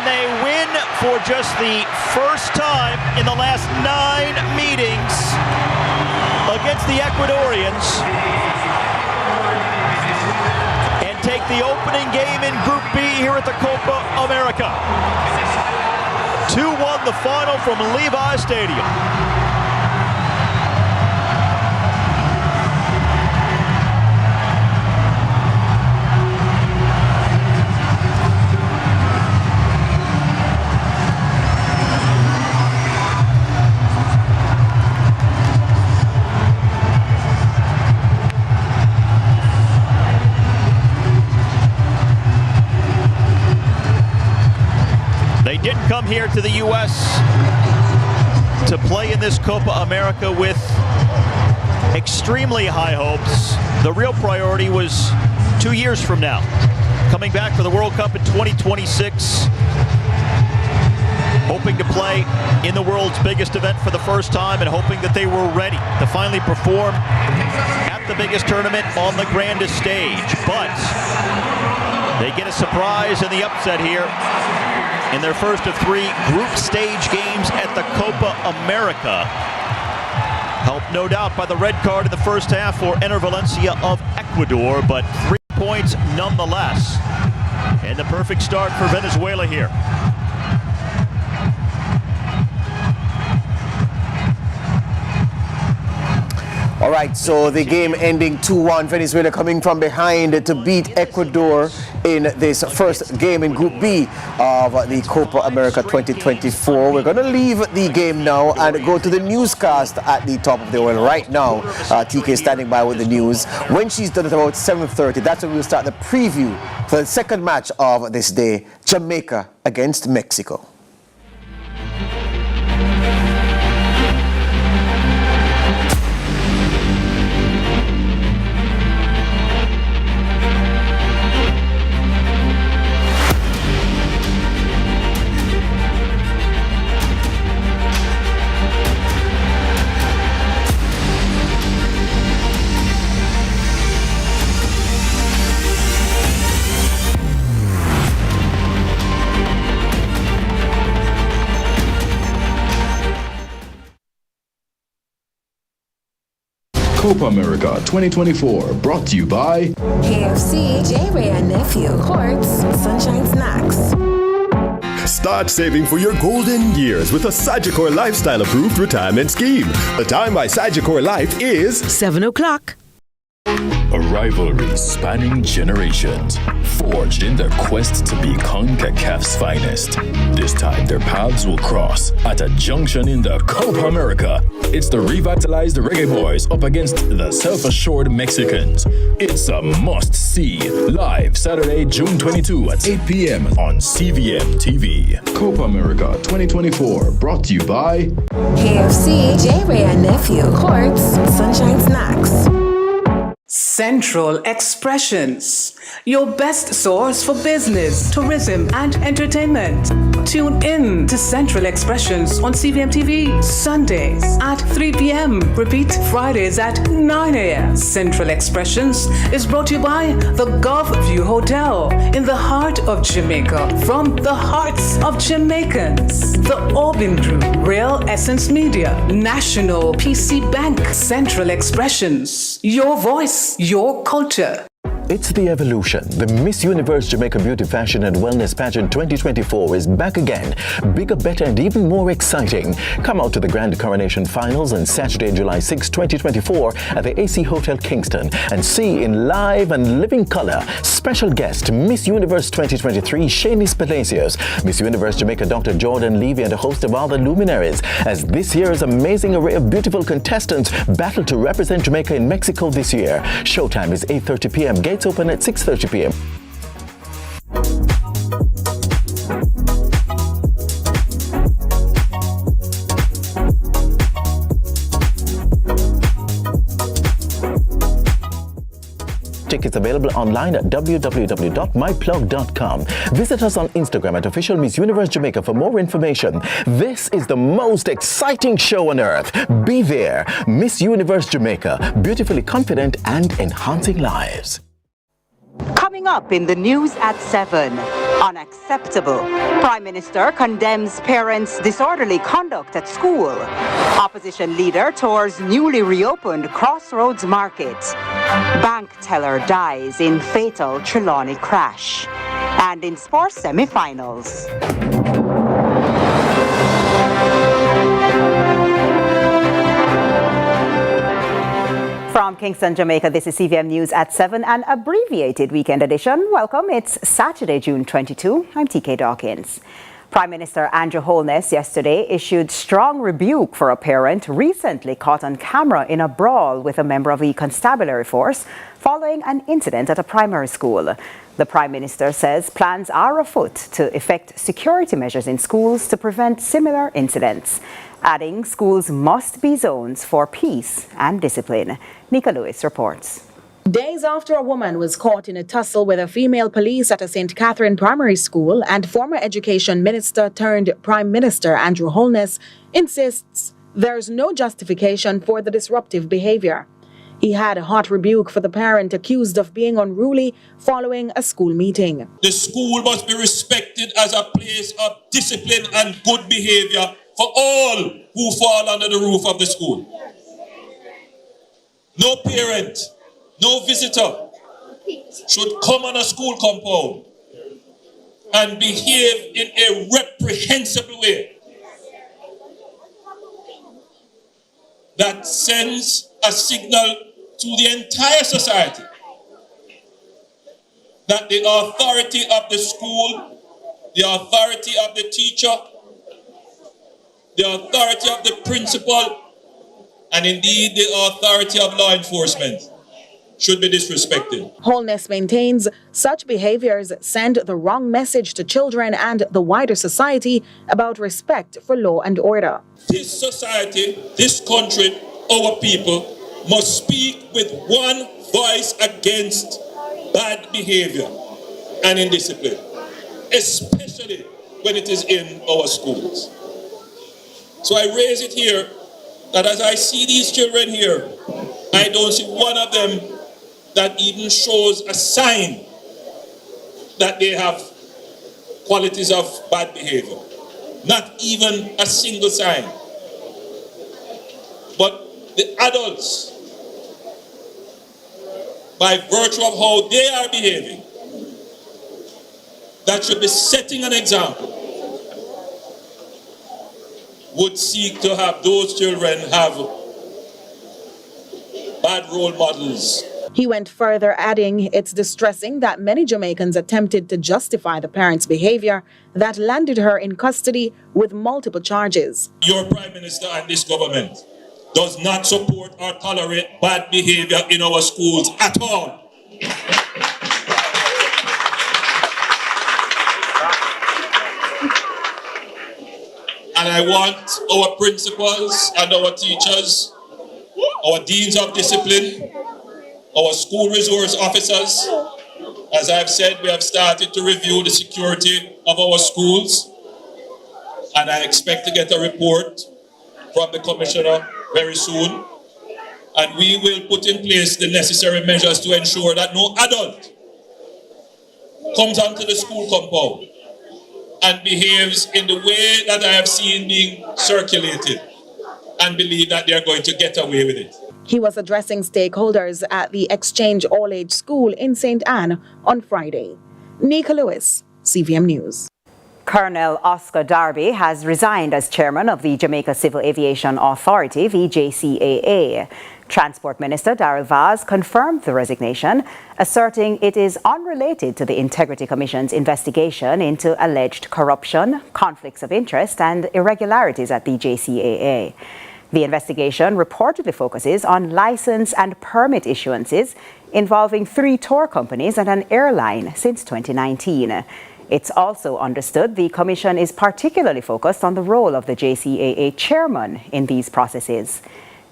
they win for just the first time in the last 9 meetings against the Ecuadorians and take the opening game in Group B here at the Copa America. 2-1 the final from Levi Stadium. They didn't come here to the U.S. to play in this Copa America with extremely high hopes. The real priority was 2 years from now, coming back for the World Cup in 2026, hoping to play in the world's biggest event for the first time and hoping that they were ready to finally perform at the biggest tournament on the grandest stage. But they get a surprise in the upset here in their first of 3 group stage games at the Copa America. Helped no doubt by the red card in the first half for Ener Valencia of Ecuador, but 3 points nonetheless. And the perfect start for Venezuela here. All right, so the game ending 2-1, Venezuela coming from behind to beat Ecuador in this first game in Group B of the Copa America 2024. We're going to leave the game now and go to the newscast at the top of the hour right now. TK is standing by with the news. When she's done at about 7:30, that's when we'll start the preview for the second match of this day, Jamaica against Mexico. Copa America 2024, brought to you by KFC, J-Ray and Nephew, Quartz, Sunshine Snacks. Start saving for your golden years with a Sagicor Lifestyle Approved Retirement Scheme. The time by Sagicor Life is 7 o'clock. a rivalry spanning generations, forged in their quest to be CONCACAF's finest. This time their paths will cross at a junction in the Copa America. It's the revitalized Reggae Boys up against the self-assured Mexicans. It's a must-see, live Saturday, June 22 at 8 p.m. on CVM TV. Copa America 2024, brought to you by KFC, J-Ray and Nephew, Quartz, Sunshine Snacks. Central Expressions, your best source for business, tourism, and entertainment. Tune in to Central Expressions on CVM TV, Sundays at 3 p.m. Repeat Fridays at 9 a.m. Central Expressions is brought to you by the Gulf View Hotel in the heart of Jamaica, from the hearts of Jamaicans. The Orbin Group, Real Essence Media, National PC Bank, Central Expressions, your voice, your culture. It's the evolution. The Miss Universe Jamaica Beauty Fashion and Wellness Pageant 2024 is back again. Bigger, better, and even more exciting. Come out to the Grand Coronation Finals on Saturday, July 6, 2024 at the AC Hotel Kingston and see in live and living color special guest Miss Universe 2023 Shanice Palacios, Miss Universe Jamaica Dr. Jordan Levy, and a host of other luminaries as this year's amazing array of beautiful contestants battle to represent Jamaica in Mexico this year. Showtime is 8:30 p.m. Gates open at 6:30 p.m. Tickets available online at www.myplug.com. Visit us on Instagram at Official Miss Universe Jamaica for more information. This is the most exciting show on earth. Be there. Miss Universe Jamaica, beautifully confident and enhancing lives. Coming up in the news at 7. unacceptable. Prime Minister condemns parents' disorderly conduct at school. Opposition leader tours newly reopened Crossroads Market. Bank teller dies in fatal Trelawney crash. And in sports semi-finals. From Kingston, Jamaica, this is CVM News at 7, an abbreviated weekend edition. Welcome. It's Saturday, June 22. I'm TK Dawkins. Prime Minister Andrew Holness yesterday issued strong rebuke for a parent recently caught on camera in a brawl with a member of the constabulary force following an incident at a primary school. The Prime Minister says plans are afoot to effect security measures in schools to prevent similar incidents, adding schools must be zones for peace and discipline. Nika Lewis reports. Days after a woman was caught in a tussle with a female police at a St. Catherine primary school, and former Education Minister turned Prime Minister Andrew Holness insists there's no justification for the disruptive behavior. He had a hot rebuke for the parent accused of being unruly following a school meeting. The school must be respected as a place of discipline and good behavior for all who fall under the roof of the school. No parent, no visitor should come on a school compound and behave in a reprehensible way that sends a signal to the entire society that the authority of the school, the authority of the teacher, the authority of the principal, and indeed the authority of law enforcement should be disrespected. Holness maintains such behaviors send the wrong message to children and the wider society about respect for law and order. This society, this country, our people must speak with one voice against bad behavior and indiscipline, especially when it is in our schools. So I raise it here that as I see these children here, I don't see one of them that even shows a sign that they have qualities of bad behavior. Not even a single sign. But the adults, by virtue of how they are behaving, that should be setting an example, would seek to have those children have bad role models. He went further, adding it's distressing that many Jamaicans attempted to justify the parent's behavior that landed her in custody with multiple charges. Your Prime Minister and this government does not support or tolerate bad behavior in our schools at all. And I want our principals and our teachers, our deans of discipline, our school resource officers, as I've said, we have started to review the security of our schools, and I expect to get a report from the Commissioner very soon, and we will put in place the necessary measures to ensure that no adult comes onto the school compound and behaves in the way that I have seen being circulated and believe that they are going to get away with it. He was addressing stakeholders at the Exchange All-Age School in St. Anne on Friday. Nika Lewis, CVM News. Colonel Oscar Darby has resigned as chairman of the Jamaica Civil Aviation Authority, VJCAA. Transport Minister Darrell Vaz confirmed the resignation, asserting it is unrelated to the Integrity Commission's investigation into alleged corruption, conflicts of interest, and irregularities at the JCAA. The investigation reportedly focuses on license and permit issuances involving 3 tour companies and an airline since 2019. It's also understood the Commission is particularly focused on the role of the JCAA chairman in these processes.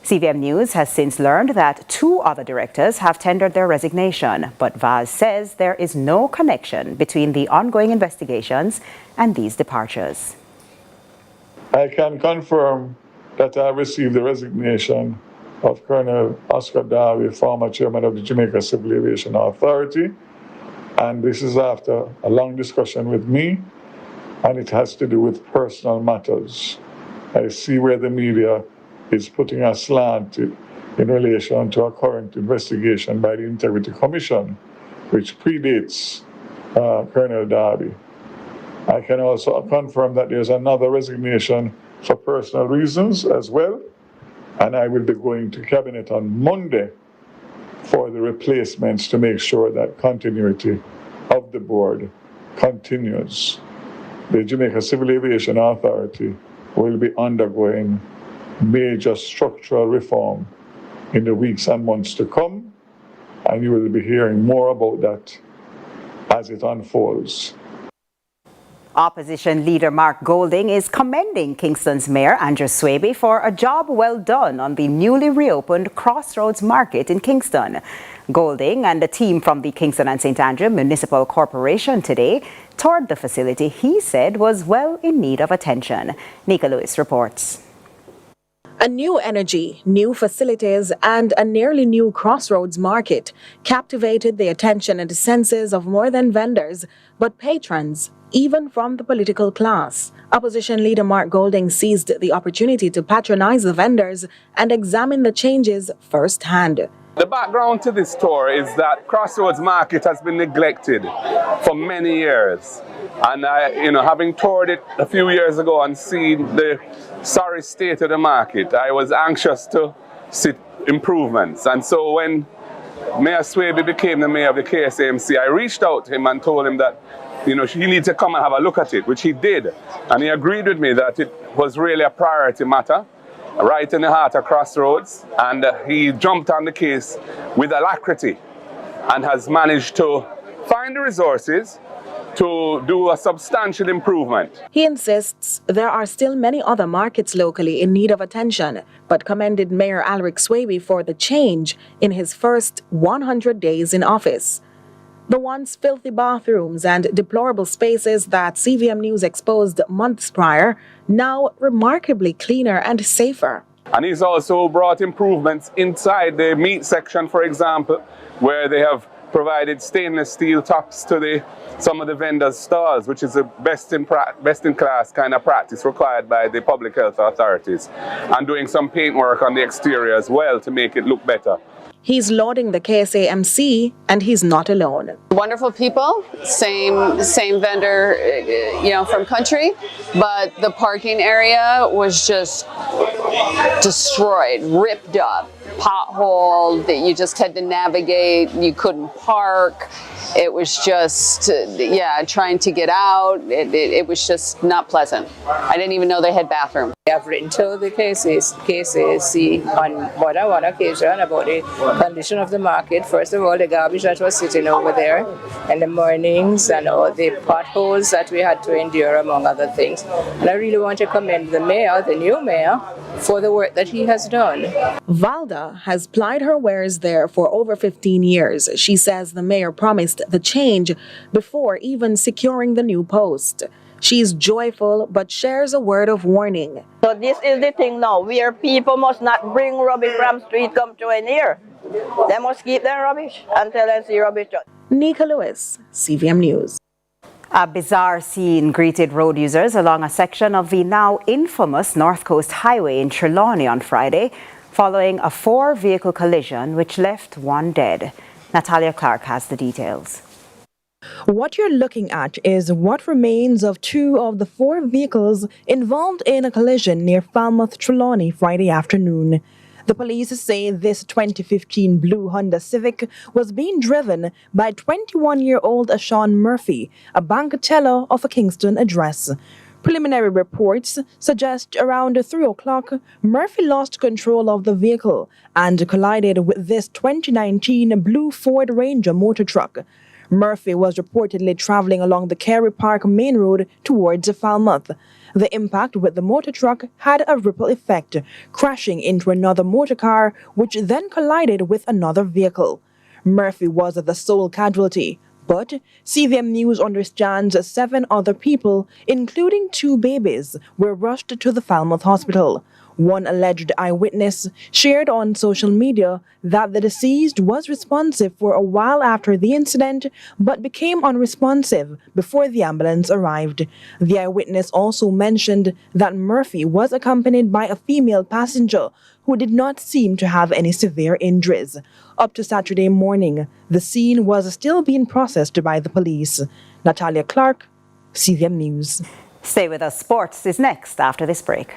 CVM News has since learned that 2 other directors have tendered their resignation, but Vaz says there is no connection between the ongoing investigations and these departures. I can confirm that I received the resignation of Colonel Oscar Darby, former chairman of the Jamaica Civil Aviation Authority, And this is after a long discussion with me, and it has to do with personal matters. I see where the media is putting a slant in relation to a current investigation by the Integrity Commission, which predates Colonel Darby. I can also confirm that there's another resignation for personal reasons as well, and I will be going to Cabinet on Monday for the replacements to make sure that continuity of the board continues. The Jamaica Civil Aviation Authority will be undergoing major structural reform in the weeks and months to come, and you will be hearing more about that as it unfolds. Opposition leader Mark Golding is commending Kingston's Mayor Andrew Swaby for a job well done on the newly reopened Crossroads Market in Kingston. Golding and a team from the Kingston and St. Andrew Municipal Corporation today toured the facility he said was well in need of attention. Nika Lewis reports. A new energy, new facilities, and a nearly new Crossroads Market captivated the attention and senses of more than vendors, but patrons, even from the political class. Opposition leader Mark Golding seized the opportunity to patronize the vendors and examine the changes firsthand. The background to this tour is that Crossroads Market has been neglected for many years. And having toured it a few years ago and seen the sorry state of the market, I was anxious to see improvements. And so when Mayor Swaby became the mayor of the KSAMC, I reached out to him and told him that he needs to come and have a look at it, which he did. And he agreed with me that it was really a priority matter, right in the heart of Crossroads. And he jumped on the case with alacrity and has managed to find the resources to do a substantial improvement. He insists there are still many other markets locally in need of attention, but commended Mayor Alric Swaby for the change in his first 100 days in office. The once filthy bathrooms and deplorable spaces that CVM News exposed months prior, now remarkably cleaner and safer. And he's also brought improvements inside the meat section, for example, where they have provided stainless steel tops to some of the vendors' stalls, which is a best in class kind of practice required by the public health authorities, and doing some paint work on the exterior as well to make it look better. He's lauding the KSAMC, and he's not alone. Wonderful people, same vendor, from country, but the parking area was just destroyed, ripped up, potholed, that you just had to navigate, you couldn't park. It was just, trying to get out, it was just not pleasant. I didn't even know they had bathrooms. I've written to the KSAC on more than one occasion about the condition of the market. First of all, the garbage that was sitting over there in the mornings and all the potholes that we had to endure, among other things. And I really want to commend the mayor, the new mayor, for the work that he has done. Valda has plied her wares there for over 15 years. She says the mayor promised the change before even securing the new post. She's joyful, but shares a word of warning. So this is the thing now, where people must not bring rubbish from street come to in here. They must keep their rubbish until they see rubbish. Nika Lewis, CVM News. A bizarre scene greeted road users along a section of the now infamous North Coast Highway in Trelawney on Friday, following a 4-vehicle collision which left one dead. Natalia Clark has the details. What you're looking at is what remains of 2 of the 4 vehicles involved in a collision near Falmouth, Trelawney, Friday afternoon. The police say this 2015 blue Honda Civic was being driven by 21-year-old Ashawn Murphy, a bank teller of a Kingston address. Preliminary reports suggest around 3 o'clock, Murphy lost control of the vehicle and collided with this 2019 blue Ford Ranger motor truck. Murphy was reportedly traveling along the Carey Park main road towards Falmouth. The impact with the motor truck had a ripple effect, crashing into another motor car, which then collided with another vehicle. Murphy was the sole casualty, but CVM News understands 7 other people, including 2 babies, were rushed to the Falmouth hospital. One alleged eyewitness shared on social media that the deceased was responsive for a while after the incident, but became unresponsive before the ambulance arrived. The eyewitness also mentioned that Murphy was accompanied by a female passenger who did not seem to have any severe injuries. Up to Saturday morning, the scene was still being processed by the police. Natalia Clark, CVM News. Stay with us. Sports is next after this break.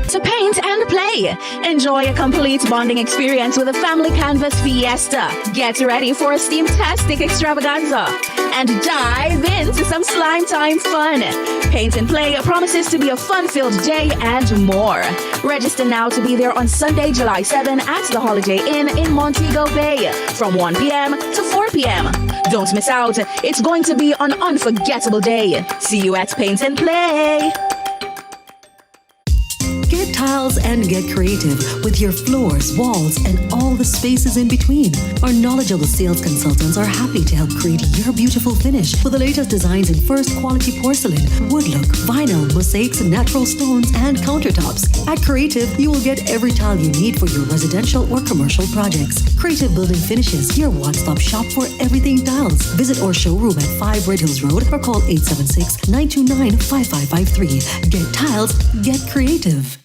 To paint and play. Enjoy a complete bonding experience with a family canvas fiesta. Get ready for a steam-tastic extravaganza and dive into some slime time fun. Paint and Play promises to be a fun-filled day and more. Register now to be there on Sunday, July 7 at the Holiday Inn in Montego Bay from 1 p.m. to 4 p.m. Don't miss out. It's going to be an unforgettable day. See you at Paint and Play. Get tiles and get creative with your floors, walls, and all the spaces in between. Our knowledgeable sales consultants are happy to help create your beautiful finish with the latest designs in first quality porcelain, wood look, vinyl, mosaics, natural stones, and countertops. At Creative, you will get every tile you need for your residential or commercial projects. Creative Building Finishes, your one-stop shop for everything tiles. Visit our showroom at 5 Red Hills Road or call 876-929-5553. Get tiles, get creative.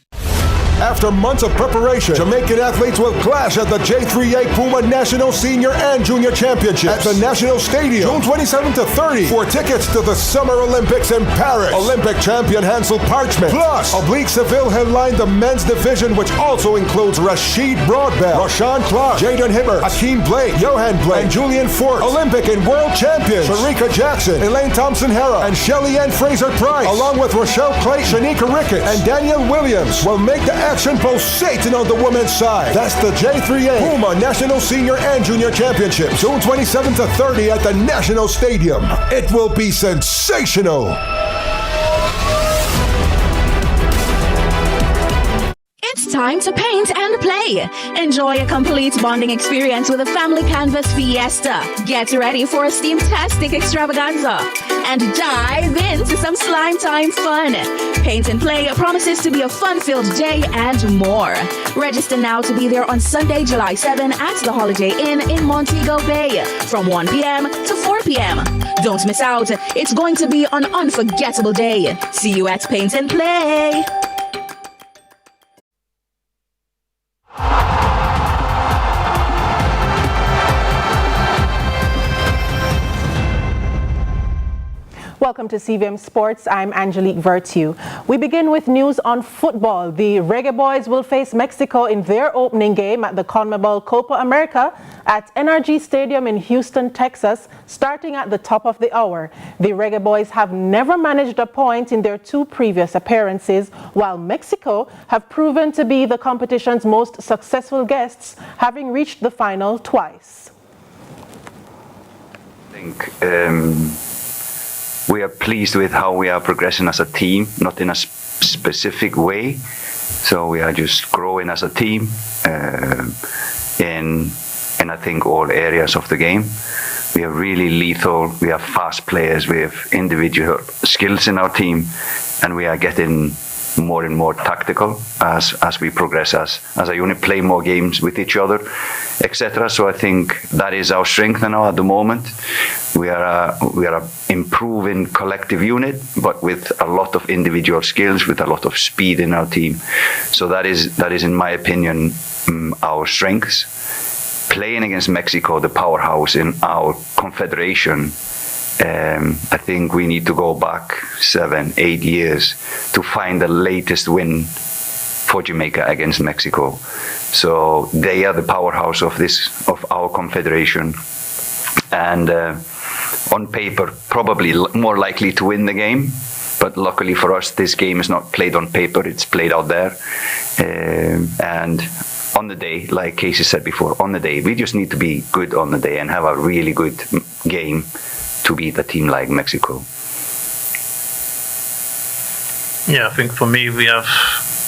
After months of preparation, Jamaican athletes will clash at the J3A Puma National Senior and Junior Championships at the National Stadium, June 27 to 30. For tickets to the Summer Olympics in Paris, Olympic champion Hansel Parchment, plus Oblique Seville headline the men's division, which also includes Rashid Broadbell, Rashawn Clark, Jaden Hibber, Hakeem Blake, Johan Blake, and Julian Fort. Olympic and world champions Sharika Jackson, Elaine Thompson-Hera, and Shelly Ann Fraser-Price, along with Rochelle Clay, Shanika Ricketts, and Danielle Williams, will make the action pulsating on the women's side. That's the J3A Puma National Senior and Junior Championship, June 27 to 30 at the National Stadium. It will be sensational. It's time to paint and play. Enjoy a complete bonding experience with a family canvas fiesta. Get ready for a steam-tastic extravaganza and dive into some slime time fun. Paint and Play promises to be a fun-filled day and more. Register now to be there on Sunday, July 7 at the Holiday Inn in Montego Bay from 1 p.m. to 4 p.m. Don't miss out. It's going to be an unforgettable day. See you at Paint and Play. Welcome to CVM Sports. I'm Angelique Virtue. We begin with news on football. The Reggae Boys will face Mexico in their opening game at the CONMEBOL Copa America at NRG Stadium in Houston, Texas, starting at the top of the hour. The Reggae Boys have never managed a point in their two previous appearances, while Mexico have proven to be the competition's most successful guests, having reached the final twice. I think we are pleased with how we are progressing as a team, not in a specific way. So we are just growing as a team in I think all areas of the game. We are really lethal. We have fast players. We have individual skills in our team, and we are getting more and more tactical as we progress as a unit, play more games with each other, etc. So I think that is our strength now at the moment. We are a improving collective unit, but with a lot of individual skills, with a lot of speed in our team. So that is in my opinion our strengths. Playing against Mexico, the powerhouse in our confederation, I think we need to go back 7-8 years to find the latest win for Jamaica against Mexico. So they are the powerhouse of our confederation, and on paper probably more likely to win the game. But luckily for us, this game is not played on paper; it's played out there. And on the day, like Casey said before, on the day we just need to be good on the day and have a really good game to beat a team like Mexico. Yeah, I think for me we have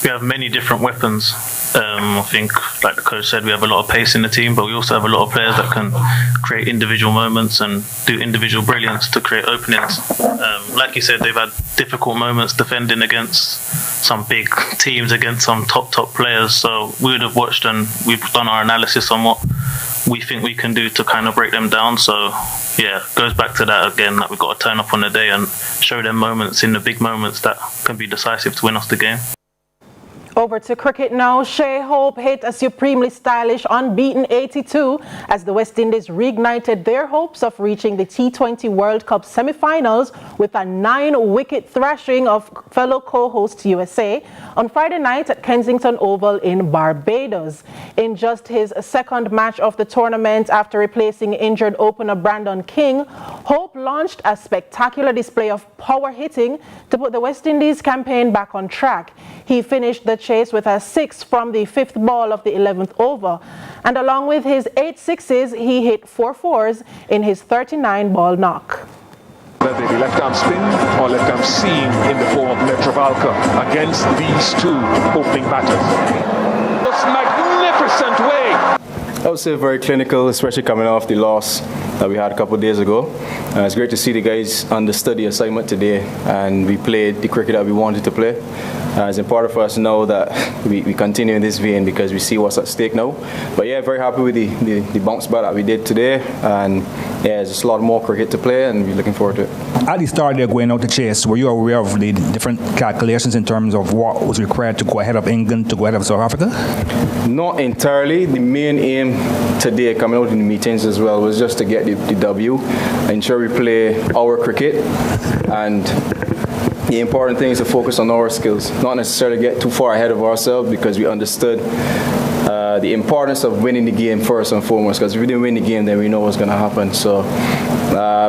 we have many different weapons. I think, like the coach said, we have a lot of pace in the team, but we also have a lot of players that can create individual moments and do individual brilliance to create openings. Like you said, they've had difficult moments defending against some big teams, against some top players. So we would have watched and we've done our analysis on what we think we can do to kind of break them down. So yeah, goes back to that again, that we've got to turn up on the day and show them moments in the big moments that can be decisive to win us the game. Over to cricket now. Shea Hope hit a supremely stylish unbeaten 82 as the West Indies reignited their hopes of reaching the T20 World Cup semi-finals with a 9-wicket thrashing of fellow co-host USA on Friday night at Kensington Oval in Barbados. In just his second match of the tournament after replacing injured opener Brandon King, Hope launched a spectacular display of power hitting to put the West Indies campaign back on track. He finished the chase with a 6 from the 5th ball of the 11th over, and along with his 8 sixes, he hit 4 fours in his 39-ball knock. Whether it be left-arm spin or left-arm seam in the form of Netravalka against these two opening batters. This magnificent way. I would say very clinical, especially coming off the loss that we had a couple of days ago. It's great to see the guys understood the assignment today, and we played the cricket that we wanted to play. It's important for us to know that we continue in this vein because we see what's at stake now. But yeah, very happy with the bounce back that we did today, and yeah, there's just a lot more cricket to play, and we're looking forward to it. At the start there going out to chase, were you aware of the different calculations in terms of what was required to go ahead of England, to go ahead of South Africa? Not entirely. The main aim today, coming out in the meetings as well, was just to get the W, ensure we play our cricket, and the important thing is to focus on our skills, not necessarily get too far ahead of ourselves, because we understood the importance of winning the game first and foremost, because if we didn't win the game, then we know what's going to happen. So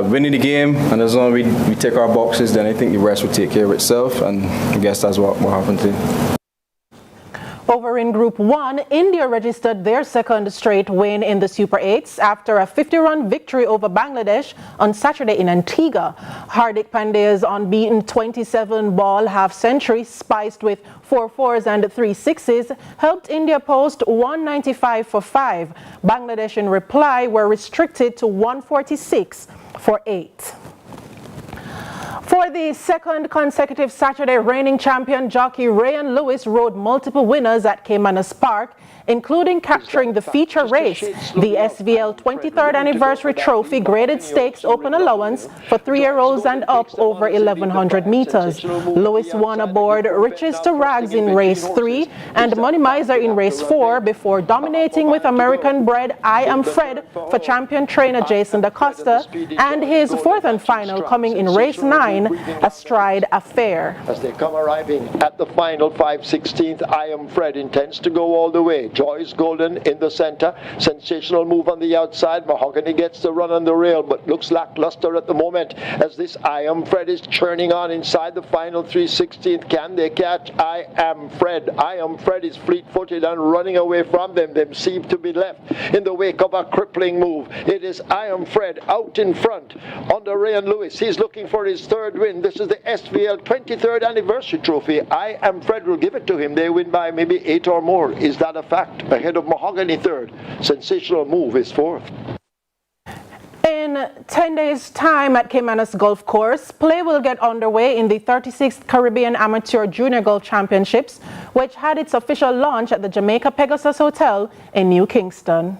winning the game, and as long as we tick our boxes, then I think the rest will take care of itself, and I guess that's what happened today. Over in Group 1, India registered their second straight win in the Super 8s after a 50-run victory over Bangladesh on Saturday in Antigua. Hardik Pandya's unbeaten 27-ball half-century, spiced with 4 fours and 3 sixes, helped India post 195 for 5. Bangladesh, in reply, were restricted to 146 for 8. For the second consecutive Saturday, reigning champion jockey Ryan Lewis rode multiple winners at Caymanas Park, including capturing the feature race, the SVL 23rd Anniversary Trophy Graded Stakes Open Allowance for 3-year-olds and up over 1,100 meters. Lewis won aboard Riches to Rags in race 3 and Money Miser in race 4 before dominating with American-bred I Am Fred for champion trainer Jason DaCosta, and his fourth and final coming in race 9, Astride Affair. As they come arriving at the final 5/16th, I Am Fred intends to go all the way. Joyce Golden in the center. Sensational move on the outside. Mahogany gets the run on the rail, but looks lackluster at the moment as this I Am Fred is churning on inside the final 3/16th. Can they catch I Am Fred? I Am Fred is fleet-footed and running away from them. They seem to be left in the wake of a crippling move. It is I Am Fred out in front under Ryan Lewis. He's looking for his third win. This is the SVL 23rd Anniversary Trophy. I Am Fred will give it to him. They win by maybe 8 or more. Is that a fact? Ahead of Mahogany third. Sensational move is fourth. In 10 days' time at Caymanas Golf Course, play will get underway in the 36th Caribbean Amateur Junior Golf Championships, which had its official launch at the Jamaica Pegasus Hotel in New Kingston.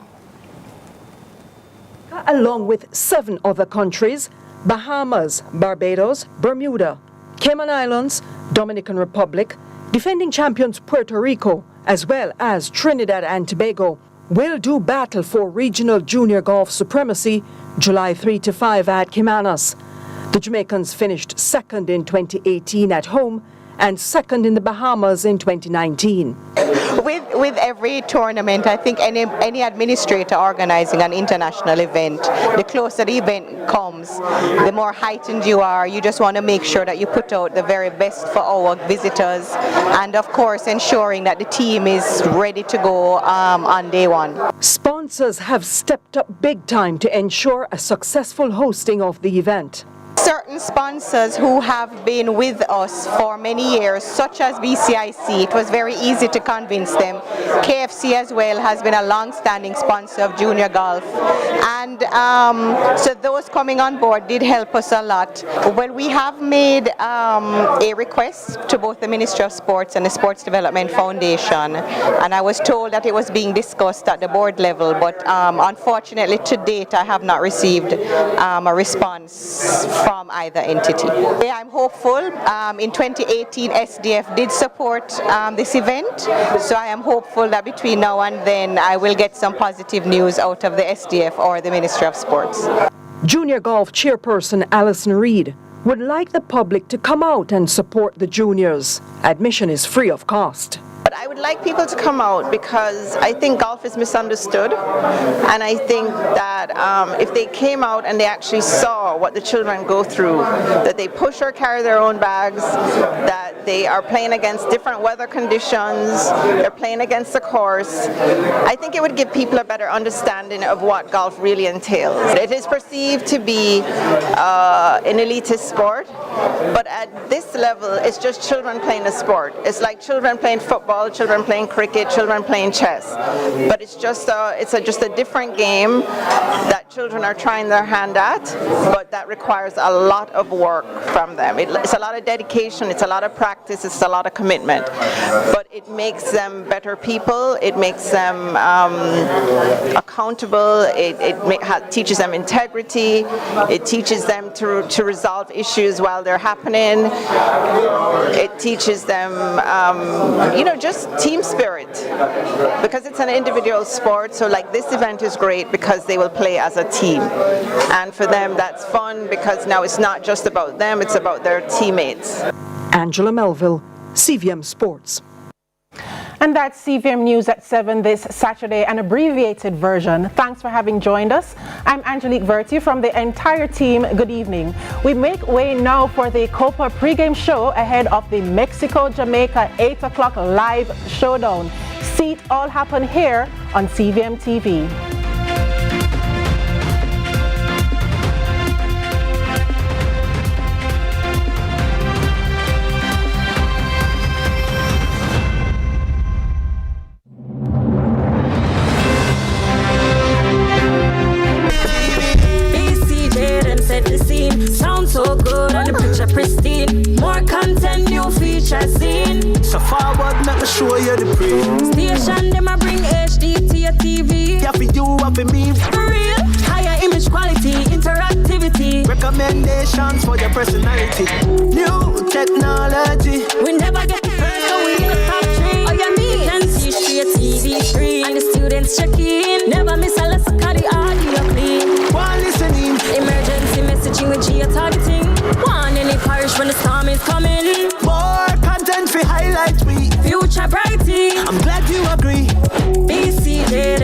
Along with 7 other countries, Bahamas, Barbados, Bermuda, Cayman Islands, Dominican Republic, defending champions Puerto Rico, as well as Trinidad and Tobago, will do battle for regional junior golf supremacy July 3 to 5 at Caymanas. The Jamaicans finished second in 2018 at home and second in the Bahamas in 2019. With every tournament, I think any administrator organizing an international event, the closer the event comes, the more heightened you are. You just want to make sure that you put out the very best for our visitors, and of course ensuring that the team is ready to go on day one. Sponsors have stepped up big time to ensure a successful hosting of the event. Certain sponsors who have been with us for many years, such as BCIC, it was very easy to convince them. KFC as well has been a long-standing sponsor of junior golf. And so those coming on board did help us a lot. Well, we have made a request to both the Ministry of Sports and the Sports Development Foundation, and I was told that it was being discussed at the board level, but unfortunately to date I have not received a response from either entity. I'm hopeful. In 2018 SDF did support this event, so I am hopeful that between now and then I will get some positive news out of the SDF or the Ministry of Sports. Junior golf chairperson Alison Reed would like the public to come out and support the juniors. Admission is free of cost. But I would like people to come out because I think golf is misunderstood, and I think that if they came out and they actually saw what the children go through, that they push or carry their own bags, that they are playing against different weather conditions, they're playing against the course, I think it would give people a better understanding of what golf really entails. It is perceived to be an elitist sport, but at this level it's just children playing a sport. It's like children playing football, children playing cricket, children playing chess, but it's just a different game that children are trying their hand at, but that requires a lot of work from them. It's a lot of dedication, it's a lot of practice, it's a lot of commitment, but it makes them better people, it makes them accountable, it teaches them integrity, it teaches them to resolve issues while they're happening, it teaches them just team spirit, because it's an individual sport. So like this event is great because they will play as a team, and for them that's fun because now it's not just about them, it's about their teammates. Angela Melville, CVM Sports. And that's CVM News at 7 this Saturday, an abbreviated version. Thanks for having joined us. I'm Angelique Vertu from the entire team. Good evening. We make way now for the Copa pregame show ahead of the Mexico-Jamaica 8 o'clock live showdown. See it all happen here on CVM TV. Sound so good and the picture pristine. More content, new features in. So forward, let me show you the print. Station, them a bring HD to your TV. Yeah, for you, for me. For real, higher image quality, interactivity. Recommendations for your personality. New technology. We never get